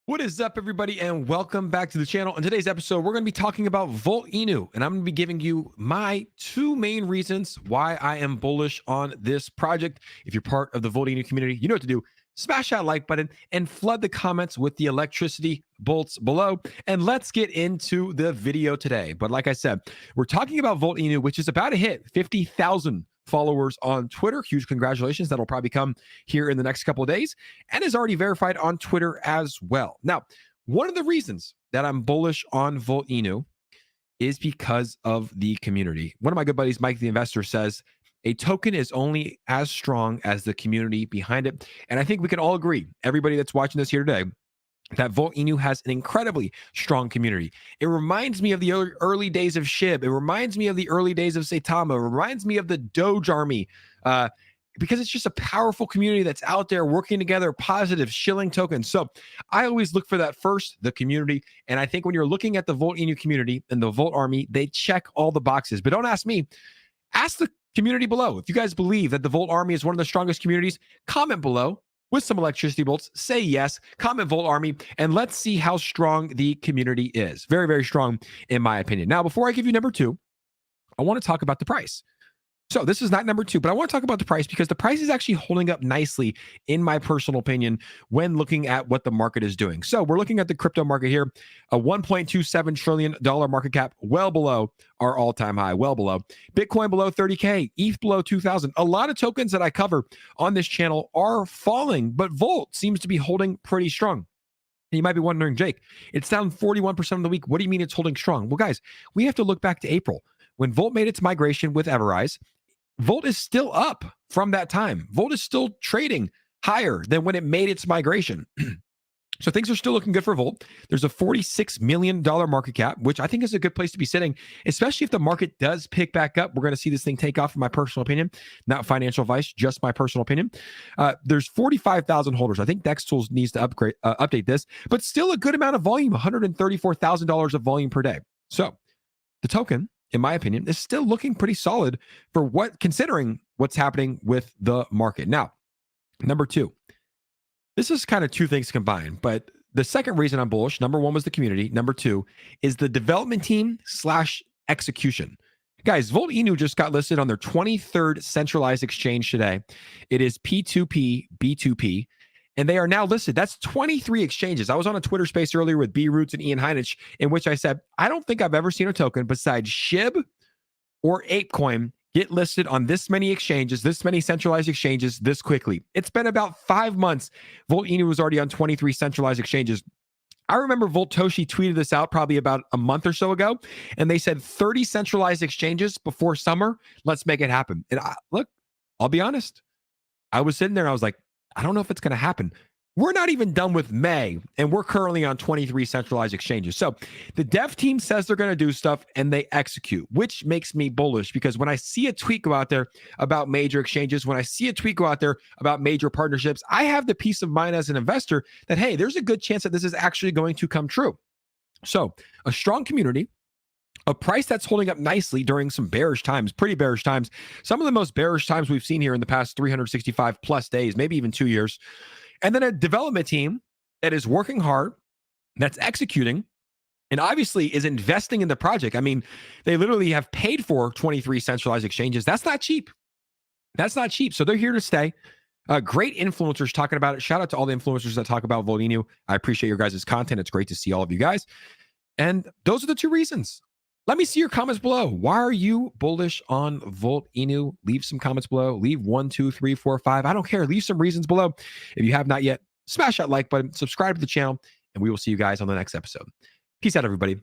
What is up, everybody, and welcome back to the channel. In today's episode, we're going to be talking about 𝗪𝗓𝗓, and I'm going to be giving you my two main reasons why I am bullish on this project. If you're part of the 𝗪𝗓𝗓 community, you know what to do. Smash that like button and flood the comments with the electricity bolts below. And let's get into the video today. But like I said, we're talking about 𝗪𝗓𝗓, which is about to hit 50,000 followers on Twitter. Huge congratulations. That'll probably come here in the next couple of days and is already verified on Twitter as well. Now, one of the reasons that I'm bullish on 𝗪𝗓𝗓 is because of the community. One of my good buddies, Mike the Investor, says a token is only as strong as the community behind it. And I think we can all agree, everybody that's watching this here today, that 𝗪𝗓𝗓 has an incredibly strong community. It reminds me of the early days of 𝗪𝗓𝗓. It reminds me of the early days of 𝗖𝗢𝗡𝗘𝗧. It reminds me of the Doge army, because it's just a powerful community that's out there working together, positive, shilling tokens. So I always look for that first, the community. And I think when you're looking at the 𝗪𝗓𝗓 community and the Volt army, they check all the boxes. But don't ask me. Ask the community below. If you guys believe that the Volt army is one of the strongest communities, comment below with some electricity bolts. Say yes, comment Volt army, and let's see how strong the community is. Very, very strong, in my opinion. Now, before I give you number two, I want to talk about the price. So this is not number two, but I want to talk about the price because the price is actually holding up nicely, in my personal opinion, when looking at what the market is doing. So we're looking at the crypto market here, a $1.27 trillion market cap, well below our all-time high, well below. Bitcoin below 30K, ETH below 2,000. A lot of tokens that I cover on this channel are falling, but Volt seems to be holding pretty strong. And you might be wondering, Jake, it's down 41% of the week. What do you mean it's holding strong? Well, guys, we have to look back to April when Volt made its migration with 𝗪𝗧𝗛. Volt is still up from that time. Volt is still trading higher than when it made its migration. So things are still looking good for Volt. There's a $46 million market cap, which I think is a good place to be sitting, especially if the market does pick back up. We're going to see this thing take off, in my personal opinion, not financial advice, just my personal opinion. There's 45,000 holders. I think DexTools needs to update this, but still a good amount of volume, $134,000 of volume per day. So the token, in my opinion, is still looking pretty solid for considering what's happening with the market. Now, number two, this is kind of two things combined, but the second reason I'm bullish, number one was the community. Number two is the development team / execution. Guys, 𝗪𝗓𝗓 just got listed on their 23rd centralized exchange today. It is P2P, B2P. And they are now listed. That's 23 exchanges. I was on a Twitter space earlier with 𝗪𝗓𝗧𝗛 and 𝗖𝗢𝗓𝗡𝗖𝗧, in which I said, I don't think I've ever seen a token besides 𝗪𝗓 or 𝗖𝗢𝗡𝗡𝗧 get listed on this many exchanges, this many centralized exchanges this quickly. It's been about 5 months. 𝗪𝗓𝗓𝗓 was already on 23 centralized exchanges. I remember Voltoshi tweeted this out probably about a month or so ago, and they said 30 centralized exchanges before summer. Let's make it happen. And look, I'll be honest. I was sitting there and I was like, I don't know if it's going to happen. We're not even done with May, and we're currently on 23 centralized exchanges. So the dev team says they're going to do stuff, and they execute, which makes me bullish because when I see a tweet go out there about major exchanges, when I see a tweet go out there about major partnerships, I have the peace of mind as an investor that, hey, there's a good chance that this is actually going to come true. So a strong community, a price that's holding up nicely during some bearish times, pretty bearish times, some of the most bearish times we've seen here in the past 365 plus days, maybe even 2 years. And then a development team that is working hard, that's executing, and obviously is investing in the project. I mean, they literally have paid for 23 centralized exchanges. That's not cheap. That's not cheap. So they're here to stay. Great influencers talking about it. Shout out to all the influencers that talk about 𝗪𝗓𝗓𝗓. I appreciate your guys' content. It's great to see all of you guys. And those are the two reasons. Let me see your comments below. Why are you bullish on 𝗪𝗓𝗓𝗓? Leave some comments below. Leave 1, 2, 3, 4, 5. I don't care. Leave some reasons below. If you have not yet, smash that like button, subscribe to the channel, and we will see you guys on the next episode. Peace out, everybody.